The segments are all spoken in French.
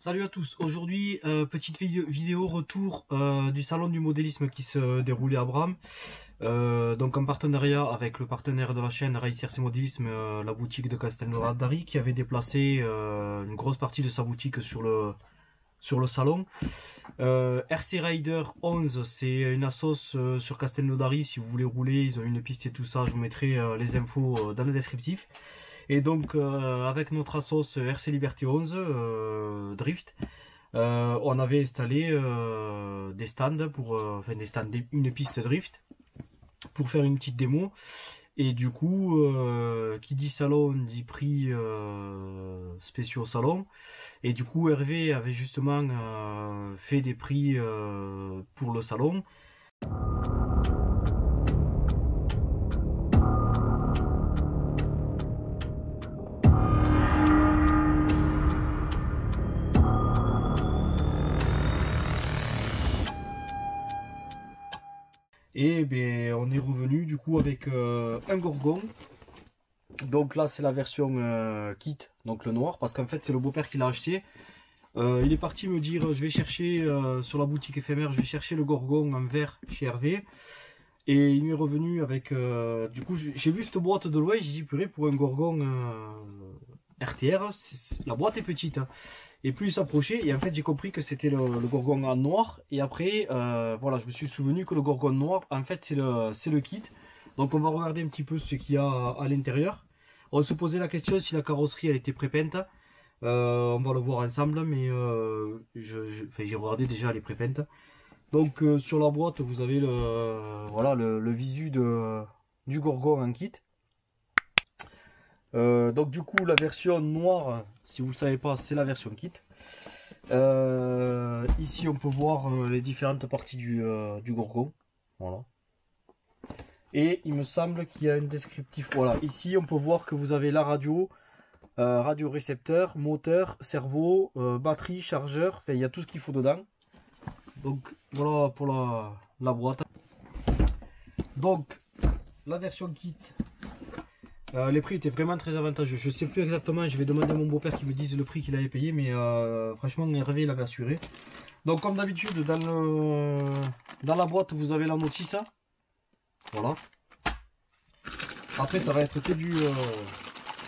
Salut à tous, aujourd'hui petite vidéo retour du salon du modélisme qui se déroulait à Bram. Donc en partenariat avec le partenaire de la chaîne RCC Modélisme, la boutique de Castelnaudary, qui avait déplacé une grosse partie de sa boutique sur le salon. RC Rider 11, c'est une assos sur Castelnaudary. Si vous voulez rouler, ils ont une piste et tout ça, je vous mettrai les infos dans le descriptif. Et donc avec notre assos RC Liberté 11 Drift, on avait installé des stands pour une piste drift pour faire une petite démo. Et du coup, qui dit salon dit prix spéciaux salon. Et du coup, Hervé avait justement fait des prix pour le salon. Et ben, on est revenu du coup avec un Gorgon. Donc là c'est la version kit, donc le noir, parce qu'en fait c'est le beau-père qui l'a acheté. Il est parti me dire je vais chercher sur la boutique éphémère, je vais chercher le Gorgon en vert chez Hervé. Et il m'est revenu avec du coup j'ai vu cette boîte de loin, j'ai dit purée, pour un Gorgon RTR, la boîte est petite, hein. Et plus il s'approchait, et en fait j'ai compris que c'était le Gorgon en noir. Et après voilà, je me suis souvenu que le Gorgon noir en fait c'est le kit. Donc on va regarder un petit peu ce qu'il y a à l'intérieur. On se posait la question si la carrosserie elle était pré-peinte. On va le voir ensemble, mais j'ai regardé déjà les pré-peintes. Donc sur la boîte vous avez le visu du Gorgon en kit. Donc du coup la version noire, si vous ne le savez pas, c'est la version kit. Ici on peut voir les différentes parties du Gorgon. Voilà. Et il me semble qu'il y a un descriptif. Voilà, ici on peut voir que vous avez la radio, radio récepteur, moteur, cerveau, batterie, chargeur. Enfin il y a tout ce qu'il faut dedans. Donc voilà pour la boîte. Donc la version kit. Les prix étaient vraiment très avantageux. Je sais plus exactement, je vais demander à mon beau-père qu'il me dise le prix qu'il avait payé, mais franchement Hervé il avait assuré. Donc comme d'habitude dans la boîte vous avez la notice. Voilà. Après ça va être que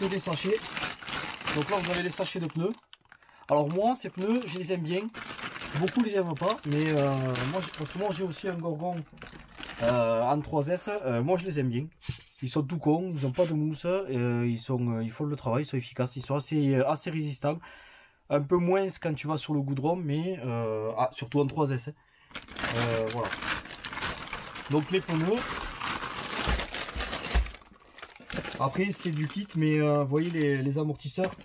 des sachets. Donc là vous avez les sachets de pneus. Alors moi ces pneus je les aime bien. Beaucoup les aiment pas, mais parce que moi j'ai aussi un Gorgon en 3S. Moi je les aime bien. Ils sont tout cons, ils n'ont pas de mousse, ils font le travail, ils sont efficaces, ils sont assez résistants. Un peu moins quand tu vas sur le goudron, mais surtout en 3S. Voilà. Donc les pneus. Après c'est du kit, mais vous voyez les amortisseurs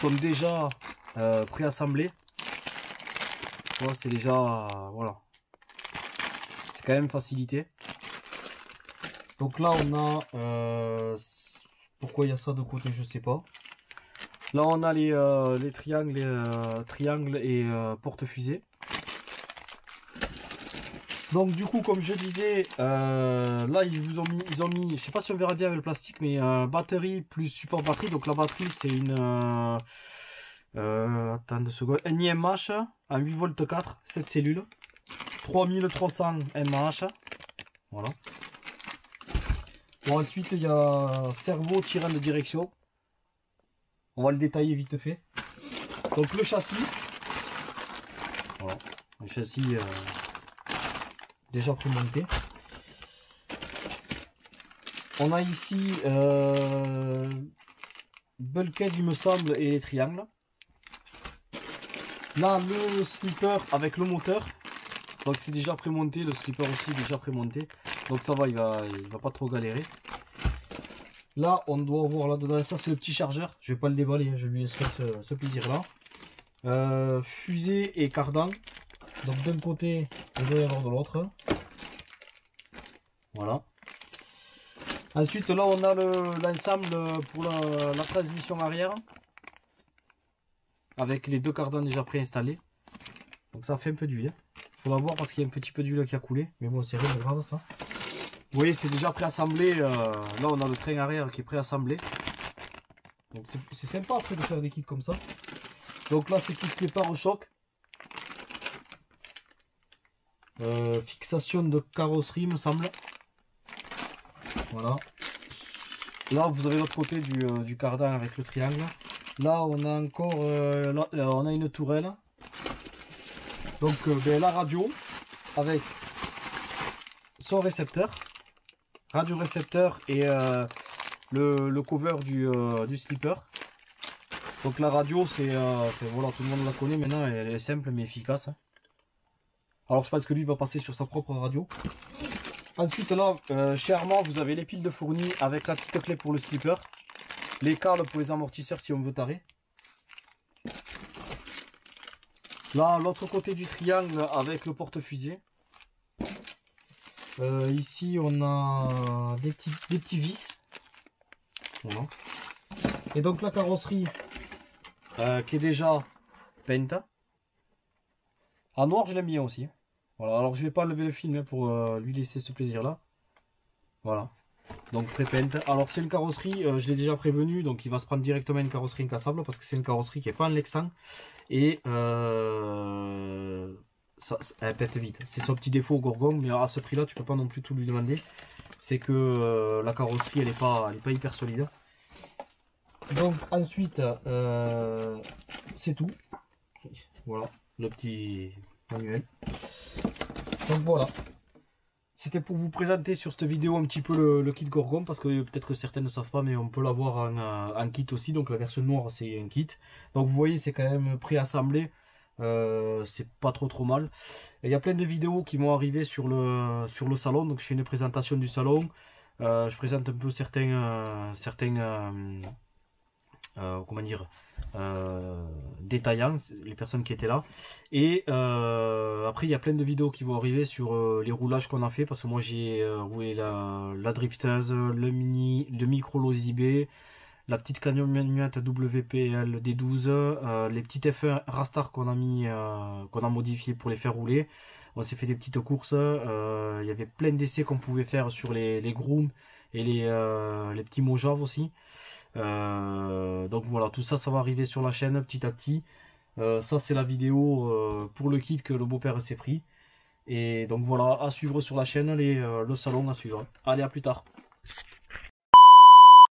sont déjà préassemblés. Voilà, c'est déjà voilà. C'est quand même facilité. Donc là on a pourquoi il y a ça de côté, je sais pas. Là on a les triangles et porte-fusée. Donc du coup comme je disais, là ils ont mis, je sais pas si on verra bien avec le plastique, mais batterie plus support batterie. Donc la batterie c'est une attends 2 secondes, un IMH en 8 volts 4, 7 cellules, 3300 mAh. Voilà. Bon, ensuite il y a cerveau tirant de direction. On va le détailler vite fait. Donc le châssis. Voilà. Le châssis déjà prémonté. On a ici bulkhead il me semble et les triangles. Là le slipper avec le moteur. Donc c'est déjà prémonté, le slipper aussi déjà prémonté. Donc ça va, il va pas trop galérer. Là on doit avoir là-dedans, ça c'est le petit chargeur. Je vais pas le déballer, je lui laisserai ce plaisir là. Fusée et cardan. Donc d'un côté, il doit y avoir de l'autre. Voilà. Ensuite là on a l'ensemble pour la transmission arrière. Avec les deux cardans déjà préinstallés. Donc ça fait un peu d'huile. Faut la voir parce qu'il y a un petit peu d'huile qui a coulé. Mais bon, c'est rien de grave ça. Vous voyez, c'est déjà préassemblé. Là on a le train arrière qui est préassemblé. Donc c'est sympa après de faire des kits comme ça. Donc là c'est tout ce qui est pare-choc. Fixation de carrosserie me semble. Voilà. Là vous avez l'autre côté du cardan avec le triangle. Là on a encore on a une tourelle. Donc la radio avec son récepteur, radio récepteur et le cover du slipper. Donc la radio c'est voilà, tout le monde la connaît maintenant, elle est simple mais efficace. Alors je pense que lui va passer sur sa propre radio. Ensuite là chez Armand vous avez les piles de fournis avec la petite clé pour le slipper, les cales pour les amortisseurs si on veut tarer. Là l'autre côté du triangle avec le porte-fusée. Ici on a des petits vis. Voilà. Et donc la carrosserie qui est déjà peinte. En noir je l'aime bien aussi. Voilà, alors je vais pas enlever le film pour lui laisser ce plaisir là. Voilà. Donc pré-peinte. Alors c'est une carrosserie, je l'ai déjà prévenu, donc il va se prendre directement une carrosserie incassable parce que c'est une carrosserie qui est pas en Lexan. Et elle pète vite. C'est son petit défaut au Gorgon, mais à ce prix là tu peux pas non plus tout lui demander. C'est que la carrosserie elle est pas hyper solide. Donc ensuite c'est tout. Voilà le petit manuel. Donc voilà, c'était pour vous présenter sur cette vidéo un petit peu le kit Gorgon, parce que peut-être que certains ne savent pas, mais on peut l'avoir en kit aussi. Donc la version noire c'est un kit. Donc vous voyez c'est quand même préassemblé, c'est pas trop mal. Et il y a plein de vidéos qui vont arriver sur le salon. Donc je fais une présentation du salon, je présente un peu certains comment dire, détaillants, les personnes qui étaient là. Et après il y a plein de vidéos qui vont arriver sur les roulages qu'on a fait, parce que moi j'ai roulé la drifteuse, le micro Lozibé, la petite camionnette WPL D12, les petites F1 Rastar qu'on a modifié pour les faire rouler. On s'est fait des petites courses, il y avait plein d'essais qu'on pouvait faire sur les grooms et les petits Mojave aussi. Donc voilà, tout ça va arriver sur la chaîne petit à petit. Ça c'est la vidéo pour le kit que le beau-père s'est pris. Et donc voilà, à suivre sur la chaîne, le salon à suivre. Allez, à plus tard.